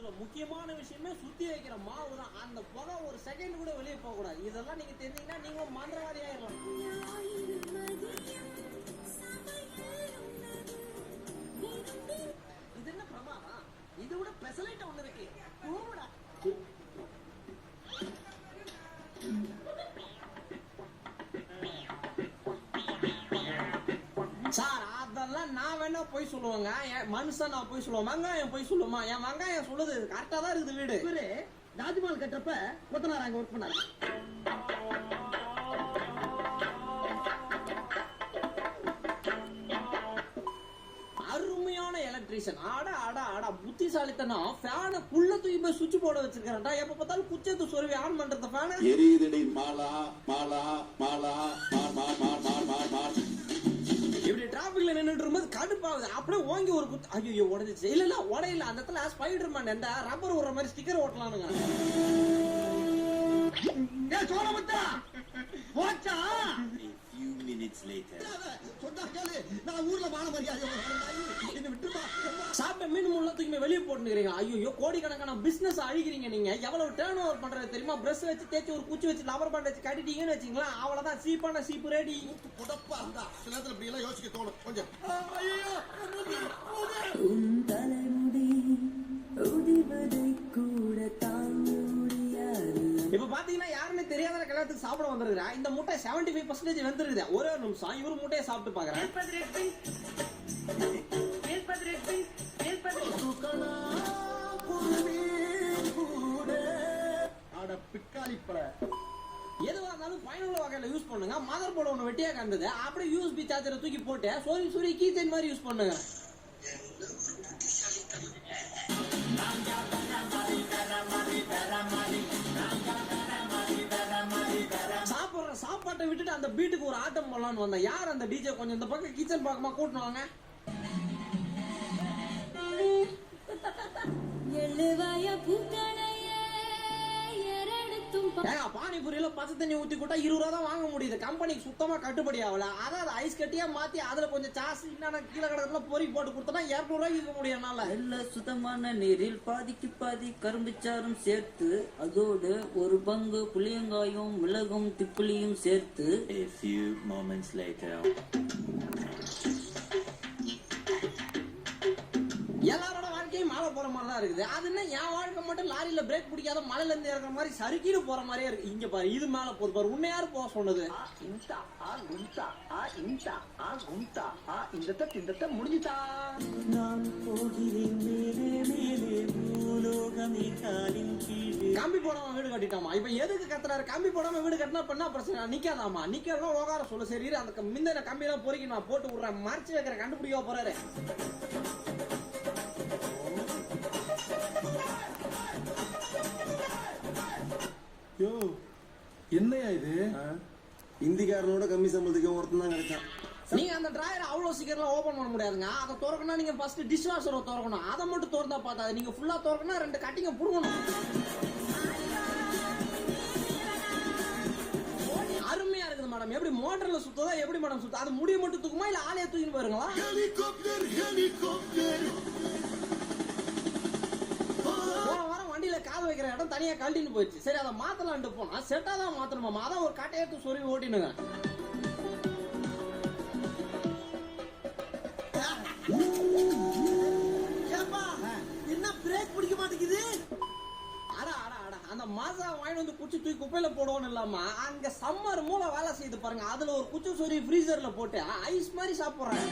இதுல முக்கியமான விஷயமே சுத்தி வைக்கிற மாவு தான். அந்த புகை ஒரு செகண்ட் கூட வெளியே போக கூடாது. இதெல்லாம் நீங்க தெரிஞ்சீங்கன்னா நீங்க மந்திரவாதி ஆயிடலாம். இது என்ன பிரமாதம்? இது விட பெசலைட் ஒண்ணு இருக்கு. சார் அதெல்லாம் நான் வேணா போய் சொல்லுவாங்க. மனுஷன் நான் போய் சொல்லுவேன். வெங்காயம் போய் சொல்லுமா? என் வெங்காயம் சொல்லுது கரெக்டா தான் இருக்குது. வீடு இவரு தாஜ்மஹால் கட்டுறப்ப கொத்தனார் அங்க ஒர்க் பண்ணாரு. அருமையான எலக்ட்ரீஷியன். ஆடா ஆடா ஆடா புத்திசாலித்தனம். ஃபேனை புள்ள தூக்கி போய் சுவிட்ச் போர்டு வச்சிருக்கான்டா. எப்ப பார்த்தாலும் குச்சத்து சொருவி ஆன் பண்றது ஃபேன் எரியுதடி மாலா மாலா மாலா இப்படி டிராபிக்ல நின்னுட்டு இருக்கும்போது கடுப்பாகுது. அப்படியே ஓங்கி ஒரு குத்து. ஐயோ உடஞ்சிச்சு. இல்ல இல்ல உடையில. அந்த இடத்துல ஸ்பைடர் மேன் இந்த ரப்பர் விடுற மாதிரி ஸ்டிக்கர் ஓட்டலானுங்க. சாப்பிட்ட மீன் முள்ள தூக்கி வெளியே போட்டுக்கிறீங்க. ஐயோ கோடிக்கணக்கான பிசினஸ் அழிக்கிறீங்க நீங்க. எவ்வளவு டேர்ன் ஓவர் பண்றது தெரியுமா? பிரஷ் வச்சு தேய்ச்சி ஒரு குச்சி வச்சு லவர் பேண்ட் வச்சு கட்டிட்டீங்கன்னு வச்சுங்களா, அவ்வளவுதான். சீப்பான சீப்பு ரெடி. புடப்பா இருந்தா சில நேரத்துல இப்படி எல்லாம் யோசிக்க தோணும் கொஞ்சம். இப்ப பாத்தீங்கன்னா யாருமே தெரியாத கல்யாணத்துக்கு சாப்பிட வந்திருக்கிறா. இந்த முட்டை 75% வந்துருக்குது. ஒரே ஒரு நிமிஷம் இவரு முட்டையை சாப்பிட்டு பாக்குறேன். எதுவா இருந்தாலும் பயனுள்ள வகையில யூஸ் பண்ணுங்க. மதர் போர்டு ஒண்ணு வெட்டியா கண்டது அப்படியே யூஎஸ்பி சார்ஜரை தூக்கி போட்டு சோரி கீச்சன் மாதிரி யூஸ் பண்ணுங்க. சாப்பிடுற சாப்பாட்டை விட்டுட்டு அந்த பீட்டுக்கு ஒரு ஆட்டம் போடலான்னு வந்தேன். யார் அந்த டிஜே? கொஞ்சம் இந்த பக்கம் கிச்சன் பக்கமா கூட்டணும் வாங்க. பானிபூரியில பச்சை தண்ணி ஊத்தி கூட்டா 20 ரூபா தான் வாங்க முடியுது. கம்பெனிக்கு சுத்தமா கட்டுப்படி ஆகல. அதாவது ஐஸ் கட்டியா மாத்தி அதுல கொஞ்சம் சாஸ் இன்னும் கீழே கிடக்குல பொறி போட்டு கொடுத்தா 200 ரூபாய்க்கு இருக்க முடியும். நல்ல சுத்தமான நீரில் பாதிக்கு பாதி கரும்புச்சாரும் சேர்த்து அதோடு ஒரு பங்கு புளியங்காயும் மிளகும் திப்புளியும் சேர்த்து. A few moments later. எல்லாரோட வாழ்க்கையும் மழை போற மாதிரி தான் இருக்குது. அது என்ன என் வாழ்க்கை மட்டும் லாரியில பிரேக் பிடிக்காத மலையில இருந்து இறங்குற மாதிரி சறுக்கிட்டு போற மாதிரியே இருக்கு. இங்க பாரு இது மேல போது பாரு. உன்னை யாரு போக சொன்னது? முடிஞ்சுட்டா நான் போகிறேன் மேலே மேலே பூலோகமே காலின் கீழே. கம்பி போடாம வீடு கட்டிட்டாமா. இப்ப எதுக்கு கத்துறாரு? கம்பி போடாம வீடு கட்டினா பண்ணா பிரச்சனை நிக்காதாமா. நிக்கலாம் ஓகார சொல்ல. சரி அந்த மிந்த கம்பி எல்லாம் பொறுக்கி நான் போட்டு விடுறேன். மறைச்சு வைக்கிற கண்டுபிடிக்க போறாரு. என்னையா இது? இந்திக்காரனோட கம்மி சம்பளத்துக்கு ஒருத்தன் தான் கிடைச்சான். நீங்க அந்த டிராயரை அவ்வளவு சீக்கிரம் ஓபன் பண்ண முடியாதுங்க. அதை திறக்கணும் நீங்க ஃபர்ஸ்ட் டிஷ் வாஷரை திறக்கணும். அதை மட்டும் திறந்தா பார்த்தாது. நீங்க ஃபுல்லா திறக்கணும் 2 கட்டிங்க புடுங்கணும். அருமையா இருக்குது மேடம். எப்படி மோட்டர்ல சுத்ததா எப்படி மேடம் சுத்த? அது முடிய மட்டும் தூக்குமா இல்ல ஆளைய தூக்கின்னு போயிருங்களா? வண்டியில கால் வைக்கிற இடம் தனியா கழட்டின்னு போயிடுச்சு. சரி அதை மாத்தலான்ட்டு போனா செட்டா தான் மாத்தணுமா? அதான் ஒரு கட்டையத்து சொருவி ஓட்டினுங்க. என்ன பிரேக் பிடிக்க மாட்டேங்குது? அந்த மாசா வாங்கி வந்து குச்சி தூக்கி குப்பையில போடுவோம் இல்லாம அங்க சம்மர் மூளை வேலை செய்து பாருங்க. அதுல ஒரு குச்சி சொருவி ஃப்ரீசர்ல போட்டு ஐஸ் மாதிரி சாப்பிடுறேன்.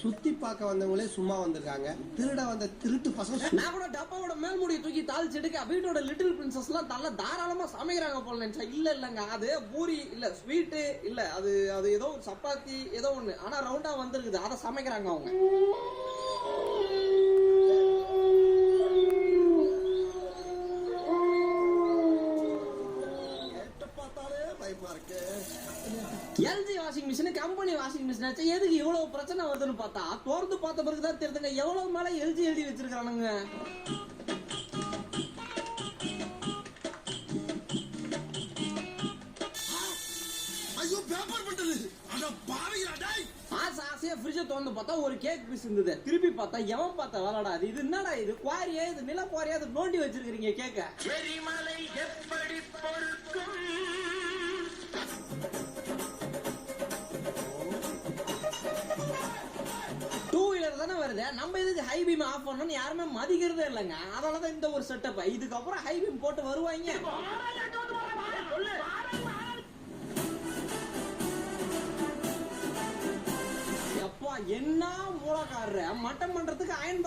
சுத்தி பார்க்க வந்தவங்களே சும்மா வந்திருக்காங்க. திருட வந்த திருட்டு பசங்க. நான் கூட டப்பாவோட மேல்முடியை தூக்கி தாளிச்சு எடுக்க வீட்டோட லிட்டில் பிரின்சஸ் எல்லாம் நல்ல தாராளமா சமைக்கிறாங்க போல நினைச்சா. இல்லங்க அது பூரி இல்ல ஸ்வீட்டு இல்ல அது ஏதோ சப்பாத்தி ஏதோ ஒண்ணு. ஆனா ரவுண்டா வந்திருக்குது. அதை சமைக்கிறாங்க அவங்க. LG washing machine company washing machine ஆச்சு. எதுக்கு இவ்வளவு பிரச்சனை வருதுன்னு பார்த்தா திறந்து பார்த்த பிறகுதான் தெரியுதுங்க எவ்வளவு மேல எல்ஜி எழுதி வச்சிருக்கானுங்க. ஐயோ பேப்பர் பண்டல். அட பாவிங்களா டேய். ஆசை அதே ஃப்ரிட்ஜை திறந்து பார்த்தா ஒரு கேக் பீஸ் இருந்தது. திருப்பி பார்த்தா எவன் பார்த்தா வேலைடா இது என்னடா இது குவாரியா இது நில குவாரியா இது நோண்டி வச்சிருக்கீங்க கேக்க. டூ வீலர் தானே வருது, நம்ம இதுக்கு ஹை பீம் ஆஃப் பண்ணணும்னு யாருமே மதிக்கிறதே இல்லைங்க. அதனாலதான் இந்த ஒரு செட்டப். இதுக்கப்புறம் ஹை பீம் போட்டு வருவாங்க. எப்பா என்ன மூலக்காரர் மட்டம் பண்றதுக்கு அயன்